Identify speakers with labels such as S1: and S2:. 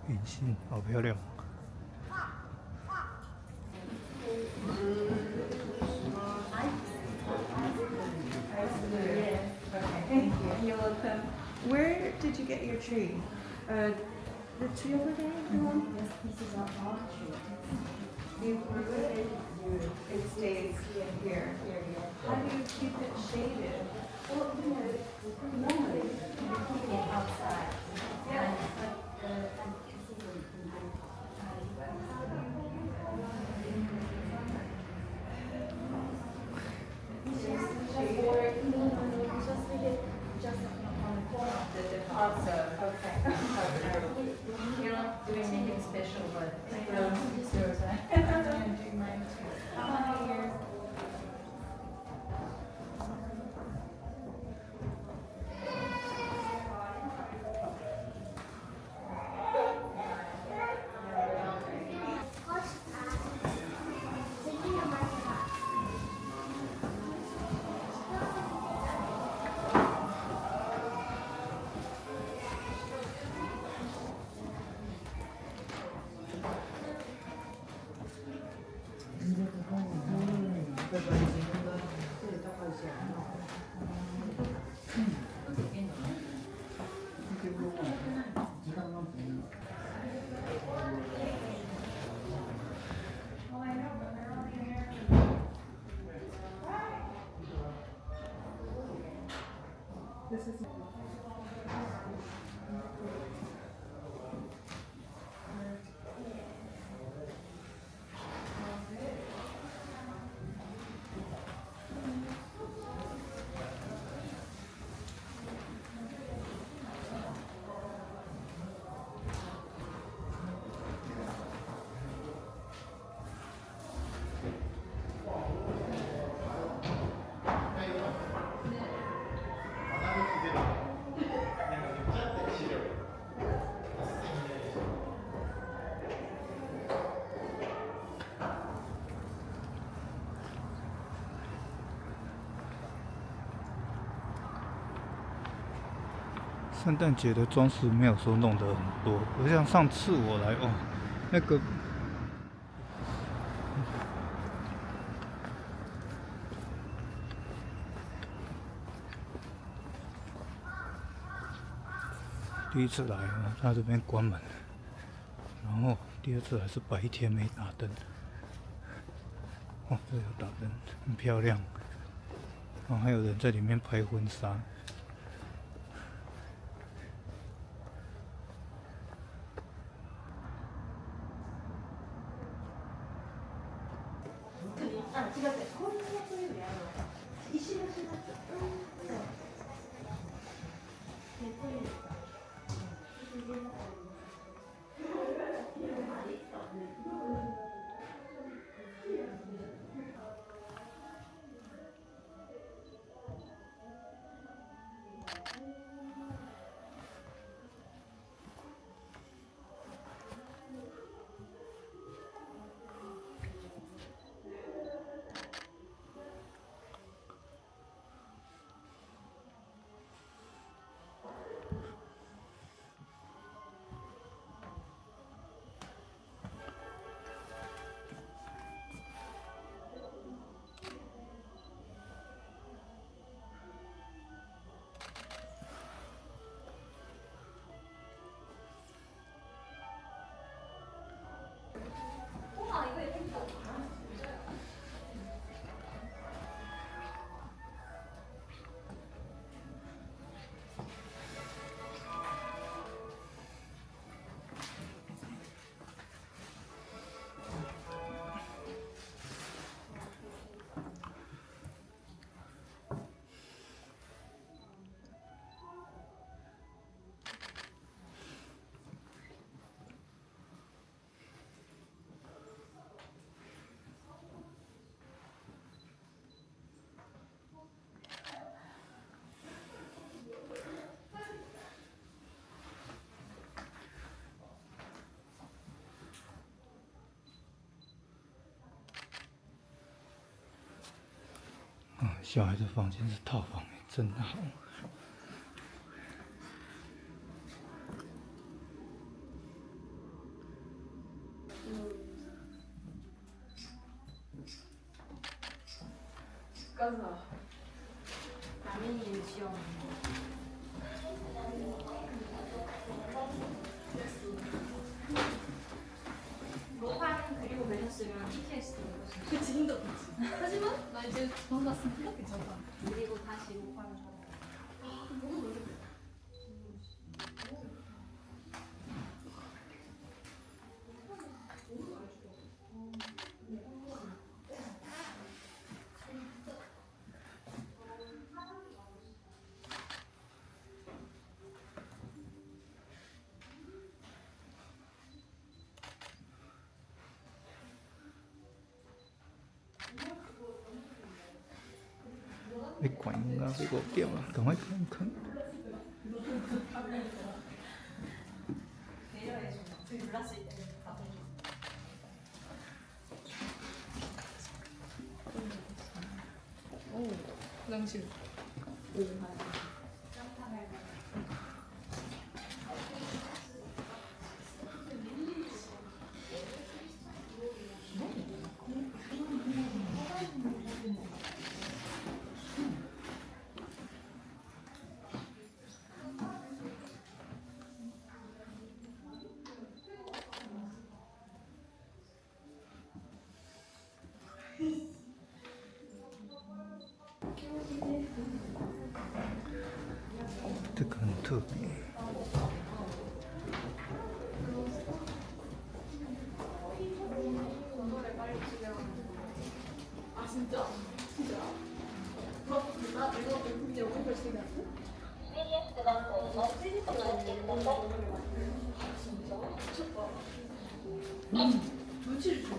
S1: 银杏好漂亮。
S2: Thank you. You're welcome. Where did you get your tree? The tree over there? Yes, this is our tree. You grew it? It stays here. How do you keep it shaded? Well, normally you keep it outside. Yeah. Also, okay. You're not doing anything special, but it's yours. I'm doing mine too. How many years? This is
S1: 圣诞节的装饰没有说弄得很多，不像上次我来哦，那个第一次来哦，他这边关门，然后第二次还是白天没打灯，哦，这有打灯，很漂亮，然后还有人在里面拍婚纱。小孩的房间是套房，真好。
S2: 가서 라면이 유치원. 로파는 그리고 매셨으면 PTSD 먹었어요.
S3: 그 지금도 그렇지. 하지만 나 이제 도망갔으니까 괜찮다.
S2: 그리고 다시 로파를 먹어.
S1: Cái quạnh cái cổ kiệu tổng hết không khấn.
S3: 오, 화장실.
S1: Thực hành thực.
S3: 아 진짜? 진짜? 나 이거 근데 오늘 벌써 나왔어? 진짜? 미쳤다. 눈치를 줘.